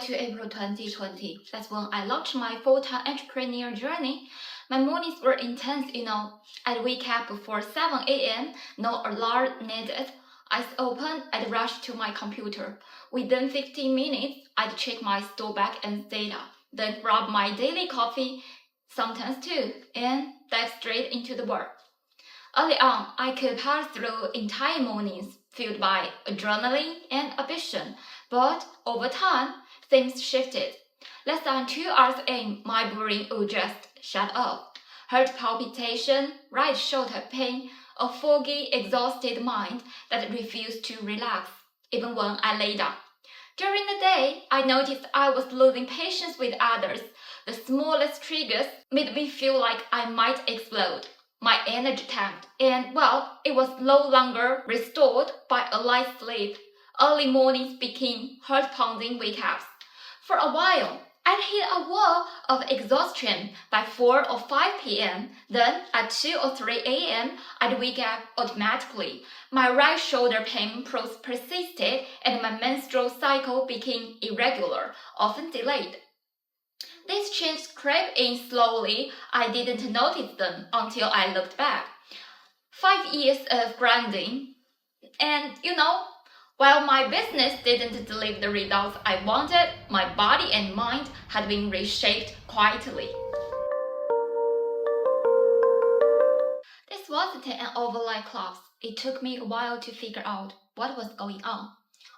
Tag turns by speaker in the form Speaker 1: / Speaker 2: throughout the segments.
Speaker 1: to April 2020. That's when I launched my full-time entrepreneurial journey. My mornings were intense, I'd wake up before 7 a.m., no alarm needed. Eyes open, I'd rush to my computer. Within 15 minutes, I'd check my store back and data, then grab my daily coffee, sometimes two, and dive straight into the work. Early on, I could pass through entire mornings filled by adrenaline and ambition, but over time, things shifted. Less than 2 hours in, my brain would just shut off. Heart palpitation, right shoulder pain, a foggy, exhausted mind that refused to relax, even when I lay down. During the day, I noticed I was losing patience with others. The smallest triggers made me feel like I might explode. My energy tanked, and it was no longer restored by a light sleep. Early mornings became heart-pounding wake-ups. For a while, I'd hit a wall of exhaustion by 4 or 5 p.m. Then, at 2 or 3 a.m., I'd wake up automatically. My right shoulder pain persisted, and my menstrual cycle became irregular, often delayed. These changes crept in slowly. I didn't notice them until I looked back. 5 years of grinding. And while my business didn't deliver the results I wanted, my body and mind had been reshaped quietly. This wasn't an overnight collapse. It took me a while to figure out what was going on.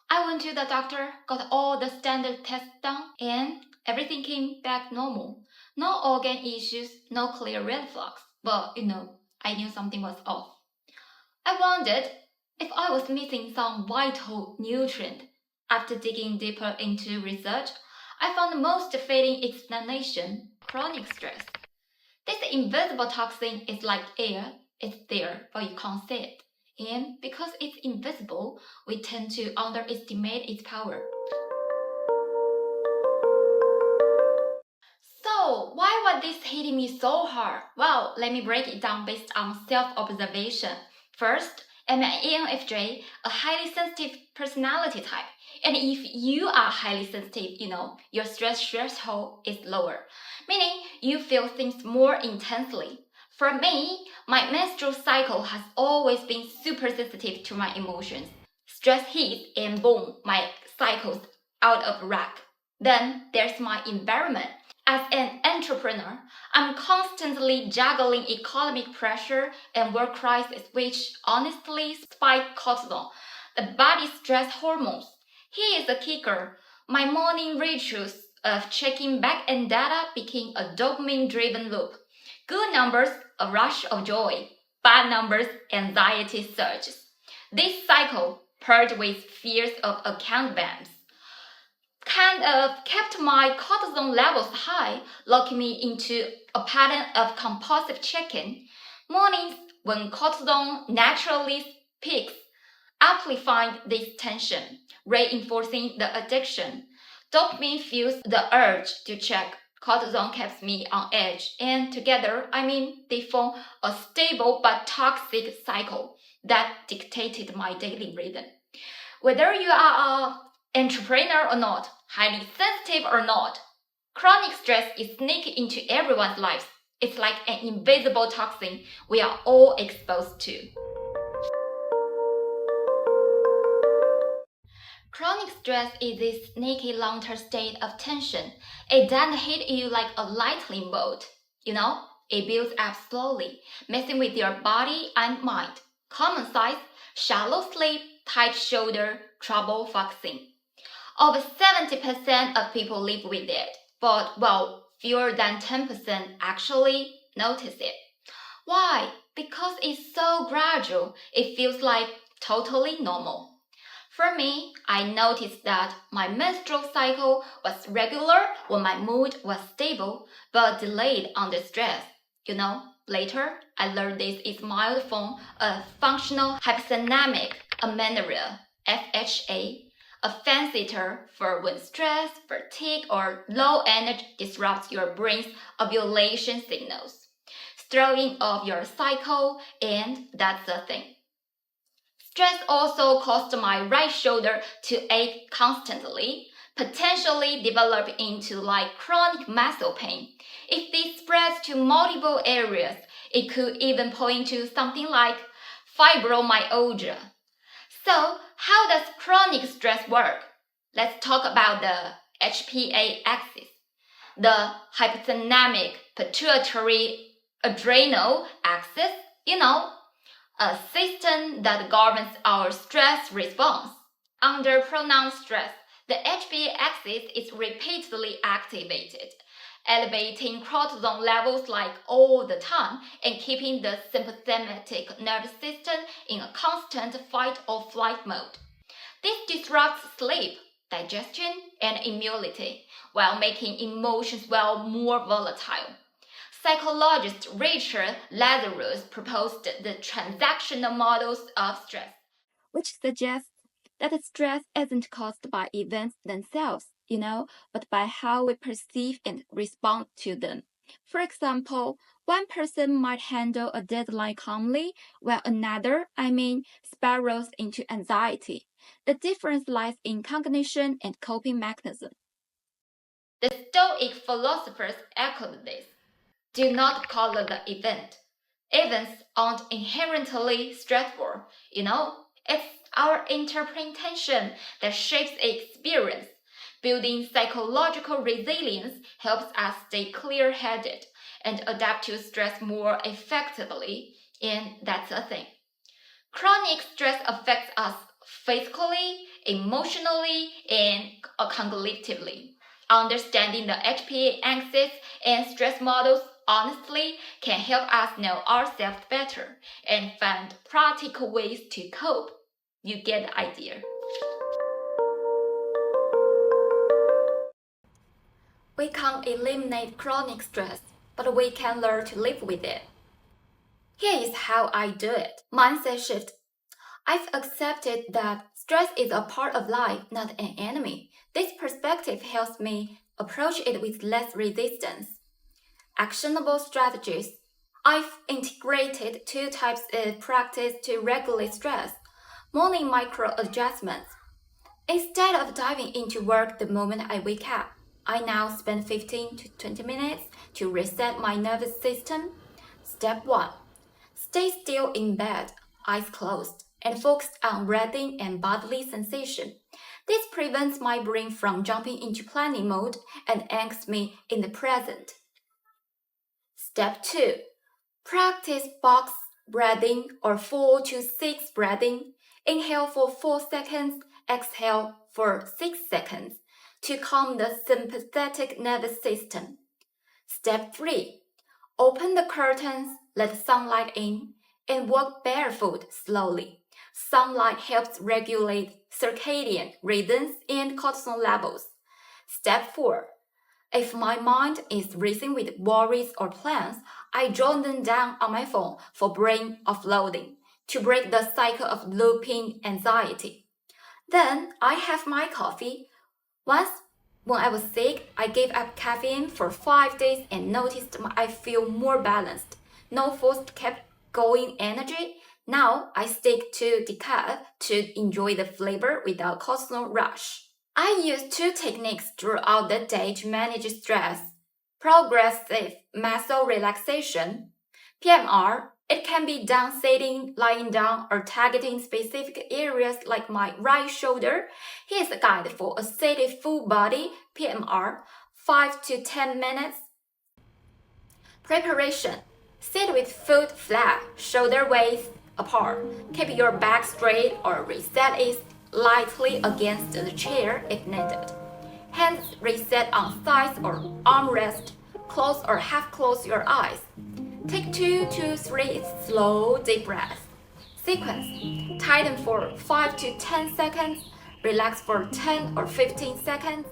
Speaker 1: I went to the doctor, got all the standard tests done, and everything came back normal. No organ issues, no clear red flags. But, I knew something was off. I wondered if I was missing some vital nutrient. After digging deeper into research, I found the most fitting explanation: chronic stress. This invisible toxin is like air. It's there, but you can't see it. And because it's invisible, we tend to underestimate its power. So, why was this hitting me so hard? Well, let me break it down based on self-observation. First, I'm an ENFJ, a highly sensitive personality type. And if you are highly sensitive, your stress threshold is lower, meaning you feel things more intensely. For me, my menstrual cycle has always been super sensitive to my emotions. Stress hits and boom, my cycle's out of whack. Then there's my environment. As an entrepreneur, I'm constantly juggling economic pressure and work crisis, which honestly spike cortisol, the body's stress hormones. Here's the kicker. My morning rituals of checking back-end data became a dopamine-driven loop. Good numbers, a rush of joy. Bad numbers, anxiety surges. This cycle, paired with fears of account bans, kind of kept my cortisol levels high, locking me into a pattern of compulsive checking. Mornings, when cortisol naturally peaks, amplifying this tension, reinforcing the addiction. Dopamine fuels the urge to check. Cortisol keeps me on edge, and together, they form a stable but toxic cycle that dictated my daily rhythm. Whether you are an entrepreneur or not, highly sensitive or not, chronic stress is sneaking into everyone's lives. It's like an invisible toxin we are all exposed to. Chronic stress is this sneaky long-term state of tension. It doesn't hit you like a lightning bolt. It builds up slowly, messing with your body and mind. Common size, shallow sleep, tight shoulder, trouble focusing. Over 70% of people live with it, but fewer than 10% actually notice it. Why? Because it's so gradual, it feels like totally normal. For me, I noticed that my menstrual cycle was regular when my mood was stable, but delayed under stress. Later, I learned this is mild form of functional hypothalamic amenorrhea, FHA, a fancy term for when stress, fatigue, or low energy disrupts your brain's ovulation signals, throwing off your cycle, and that's the thing. Stress also caused my right shoulder to ache constantly. potentially develop into like chronic muscle pain. If this spreads to multiple areas, it could even point to something like fibromyalgia. So, how does chronic stress work? Let's talk about the HPA axis, the hypothalamic pituitary adrenal axis, a system that governs our stress response. Under pronounced stress, the HPA axis is repeatedly activated, elevating cortisol levels like all the time and keeping the sympathetic nervous system in a constant fight or flight mode. This disrupts sleep, digestion, and immunity, while making emotions more volatile. Psychologist Richard Lazarus proposed the transactional models of stress, which suggests that stress isn't caused by events themselves, but by how we perceive and respond to them. For example, one person might handle a deadline calmly, while another, spirals into anxiety. The difference lies in cognition and coping mechanism. The Stoic philosophers echoed this. Do not color the event. Events aren't inherently stressful, It's our interpretation that shapes experience. Building psychological resilience helps us stay clear-headed and adapt to stress more effectively, and that's a thing. Chronic stress affects us physically, emotionally, and cognitively. Understanding the HPA axis and stress models honestly can help us know ourselves better and find practical ways to cope. You get the idea. We can't eliminate chronic stress, but we can learn to live with it. Here is how I do it. Mindset shift. I've accepted that stress is a part of life, not an enemy. This perspective helps me approach it with less resistance. Actionable strategies. I've integrated 2 types of practice to regulate stress. Morning micro adjustments. Instead of diving into work the moment I wake up, I now spend 15 to 20 minutes to reset my nervous system. Step 1. Stay still in bed, eyes closed, and focus on breathing and bodily sensation. This prevents my brain from jumping into planning mode and anchors me in the present. Step 2. Practice box breathing or 4 to 6 breathing. Inhale for 4 seconds, exhale for 6 seconds to calm the sympathetic nervous system. Step 3. Open the curtains, let sunlight in, and walk barefoot slowly. Sunlight helps regulate circadian rhythms and cortisol levels. Step 4. If my mind is racing with worries or plans, I jot them down on my phone for brain offloading to break the cycle of looping anxiety. Then I have my coffee. Once, when I was sick, I gave up caffeine for 5 days and noticed I feel more balanced. No forced kept going energy. Now I stick to decaf to enjoy the flavor without cortisol rush. I use 2 techniques throughout the day to manage stress. Progressive muscle relaxation, PMR. It can be done sitting, lying down, or targeting specific areas like my right shoulder. Here's a guide for a seated full body PMR, 5 to 10 minutes. Preparation. Sit with foot flat, shoulder waist apart. Keep your back straight or reset it lightly against the chair if needed. Hands reset on thighs or armrest. Close or half close your eyes. Take 2 to 3 slow deep breaths. Sequence. Tighten for 5 to 10 seconds. Relax for 10 or 15 seconds.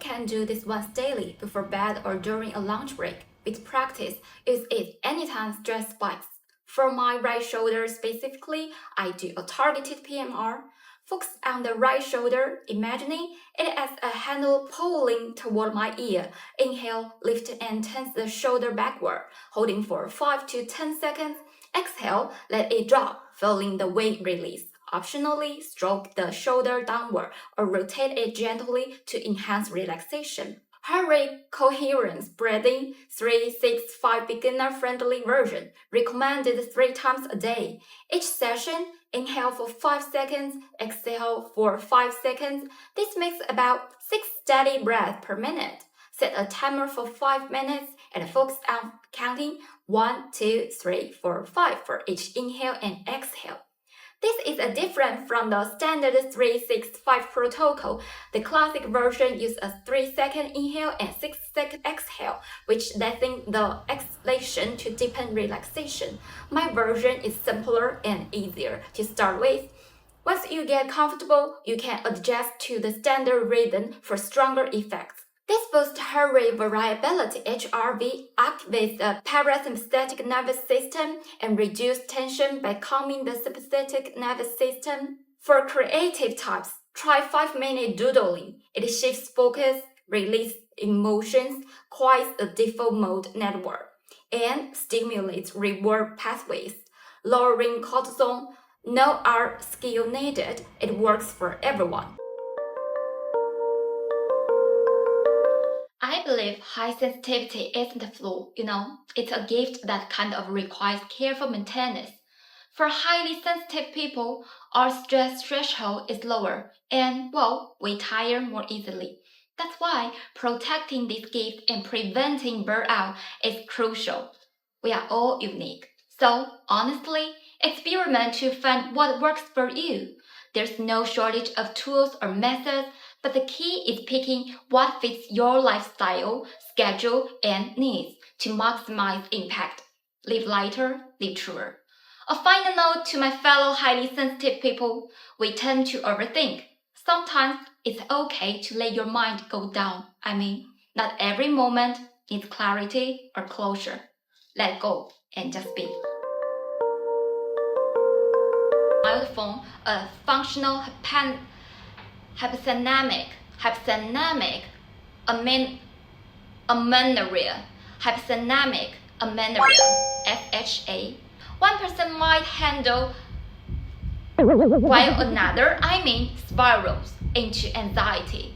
Speaker 1: can do this once daily before bed or during a lunch break. With practice, use it anytime stress spikes. For my right shoulder specifically, I do a targeted PMR. Focus on the right shoulder, imagining it as a handle pulling toward my ear. Inhale, lift and tense the shoulder backward, holding for 5 to 10 seconds. Exhale, let it drop, feeling the weight release. Optionally, stroke the shoulder downward or rotate it gently to enhance relaxation. Heart rate coherence breathing 3-6-5 beginner-friendly version, recommended 3 times a day. Each session, inhale for 5 seconds, exhale for 5 seconds. This makes about 6 steady breaths per minute. Set a timer for 5 minutes and focus on counting 1, 2, 3, 4, 5 for each inhale and exhale. This is different from the standard 3-6-5 protocol. The classic version uses a 3-second inhale and 6-second exhale, which lessens the exhalation to deepen relaxation. My version is simpler and easier to start with. Once you get comfortable, you can adjust to the standard rhythm for stronger effects. This boosts heart rate variability HRV, activates the parasympathetic nervous system, and reduces tension by calming the sympathetic nervous system. For creative types, try 5-minute doodling. It shifts focus, releases emotions, quiets the default mode network, and stimulates reward pathways. Lowering cortisol, no art skill needed. It works for everyone. I believe high sensitivity isn't a flaw, it's a gift that kind of requires careful maintenance. For highly sensitive people, our stress threshold is lower and, we tire more easily. That's why protecting this gift and preventing burnout is crucial. We are all unique. So, honestly, experiment to find what works for you. There's no shortage of tools or methods, but the key is picking what fits your lifestyle, schedule, and needs to maximize impact. Live lighter, live truer. A final note to my fellow highly sensitive people, we tend to overthink. Sometimes it's okay to let your mind go down. Not every moment needs clarity or closure. Let go and just be. Milestone, a functional hypothalamic, amenorrhea, FHA. One person might handle while another, spirals into anxiety.